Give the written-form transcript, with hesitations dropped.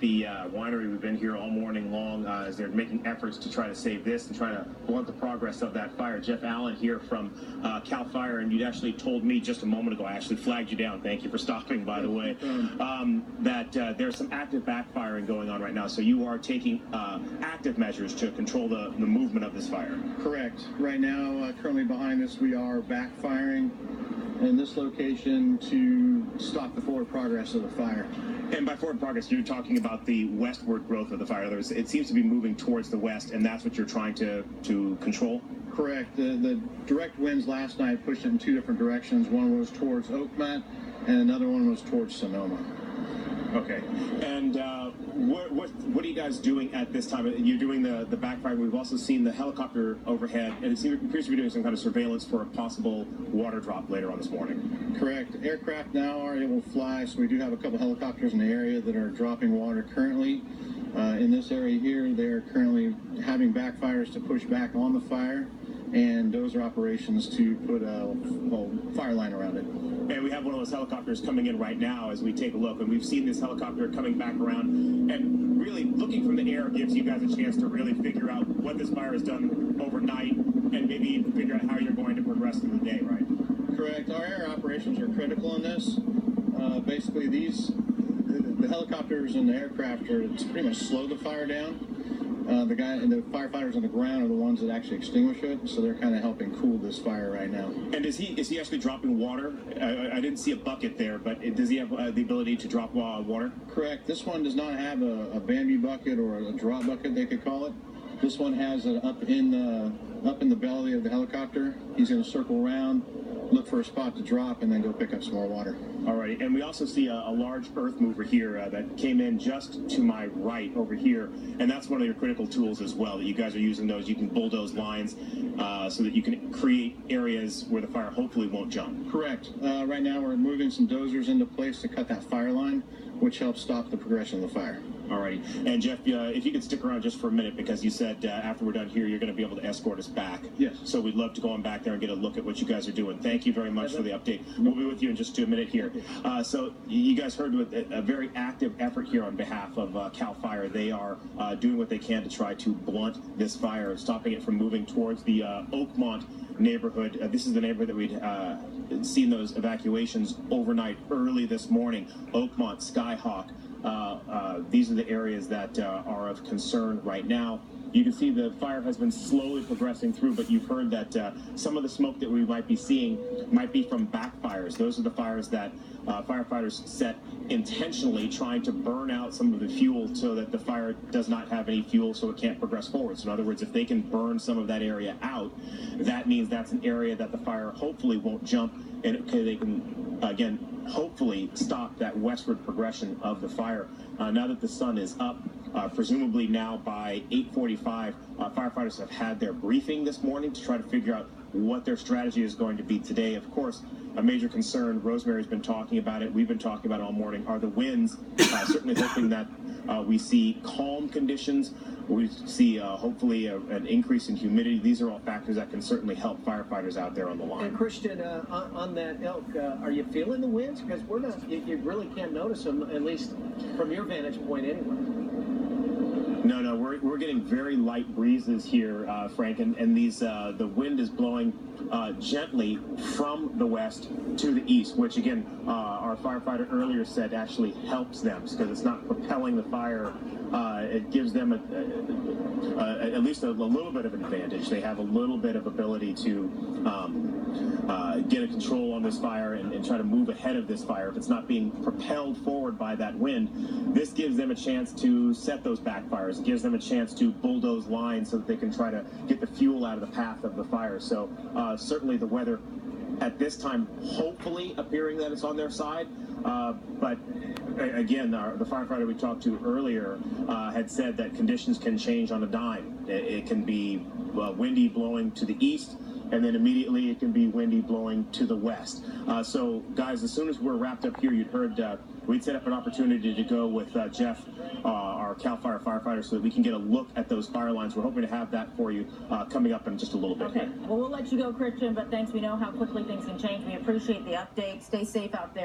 the winery. We've been here all morning long as they're making efforts to try to save this and try to blunt the progress of that fire. Jeff Allen here from CAL FIRE, and you'd actually told me just a moment ago, I actually flagged you down, thank you for stopping, by the way, that there's some active backfiring going on right now. So you are taking active measures to control the movement of this fire. Correct. Right now, currently behind us, we are backfiring in this location to stop the forward progress of the fire. And by forward progress, you're talking about the westward growth of the fire. It seems to be moving towards the west, and that's what you're trying to control? Correct. The direct winds last night pushed it in two different directions. One was towards Oakmont, and another one was towards Sonoma. Okay. And what are you guys doing at this time? You're doing the backfire. We've also seen the helicopter overhead, and it appears to be doing some kind of surveillance for a possible water drop later on this morning. Correct. Aircraft now are able to fly, so we do have a couple helicopters in the area that are dropping water currently. In this area here, they're currently having backfires to push back on the fire, and those are operations to put a fire line around it. And we have one of those helicopters coming in right now as we take a look, and we've seen this helicopter coming back around, and really looking from the air gives you guys a chance to really figure out what this fire has done overnight, and maybe even figure out how you're going to progress through the day, right? Correct. Our air operations are critical in this. Basically, the helicopters and the aircraft are to pretty much slow the fire down. The firefighters on the ground are the ones that actually extinguish it, so they're kind of helping cool this fire right now. And is he actually dropping water? I didn't see a bucket there, but does he have the ability to drop water? Correct. This one does not have a Bambi bucket or a drop bucket, they could call it. This one has it up in the belly of the helicopter. He's going to circle around, look for a spot to drop, and then go pick up some more water. Alrighty, and we also see a large earth mover here that came in just to my right over here, and that's one of your critical tools as well, that you guys are using those. You can bulldoze lines so that you can create areas where the fire hopefully won't jump. Correct. Right now we're moving some dozers into place to cut that fire line, which helps stop the progression of the fire. Alrighty, and Jeff, if you could stick around just for a minute, because you said after we're done here, you're going to be able to escort us back. Yes. So we'd love to go on back there and get a look at what you guys are doing. Thank you very much for the update. We'll be with you in just a minute here. So you guys heard with a very active effort here on behalf of CAL FIRE. They are doing what they can to try to blunt this fire, stopping it from moving towards the Oakmont neighborhood. This is the neighborhood that we'd seen those evacuations overnight early this morning. Oakmont, Skyhawk. These are the areas that are of concern right now. You can see the fire has been slowly progressing through, but you've heard that some of the smoke that we might be seeing might be from backfires. Those are the fires that firefighters set intentionally, trying to burn out some of the fuel so that the fire does not have any fuel, so it can't progress forward. So in other words, if they can burn some of that area out, that means that's an area that the fire hopefully won't jump, and they can, again, hopefully stop that westward progression of the fire. Now that the sun is up, presumably now by 8:45, firefighters have had their briefing this morning to try to figure out what their strategy is going to be today. Of course, a major concern, Rosemary's been talking about it, we've been talking about it all morning, are the winds. Certainly hoping that we see calm conditions, we see hopefully an increase in humidity. These are all factors that can certainly help firefighters out there on the line. And Christian, on that elk, are you feeling the winds? Because we're not, you really can't notice them, at least from your vantage point anyway. No, we're getting very light breezes here, Frank, and these the wind is blowing gently from the west to the east, which again, our firefighter earlier said actually helps them because it's not propelling the fire. It gives them at least a little bit of an advantage. They have a little bit of ability to get a control on this fire and try to move ahead of this fire. If it's not being propelled forward by that wind, this gives them a chance to set those backfires. It gives them a chance to bulldoze lines so that they can try to get the fuel out of the path of the fire. So certainly the weather at this time hopefully appearing that it's on their side, but again, the firefighter we talked to earlier had said that conditions can change on a dime. It can be windy blowing to the east, and then immediately it can be windy blowing to the west. So guys, as soon as we're wrapped up here, you'd heard we'd set up an opportunity to go with Jeff, our CAL FIRE firefighter, so that we can get a look at those fire lines. We're hoping to have that for you coming up in just a little bit. Okay, well, we'll let you go, Christian, but thanks. We know how quickly things can change. We appreciate the update. Stay safe out there.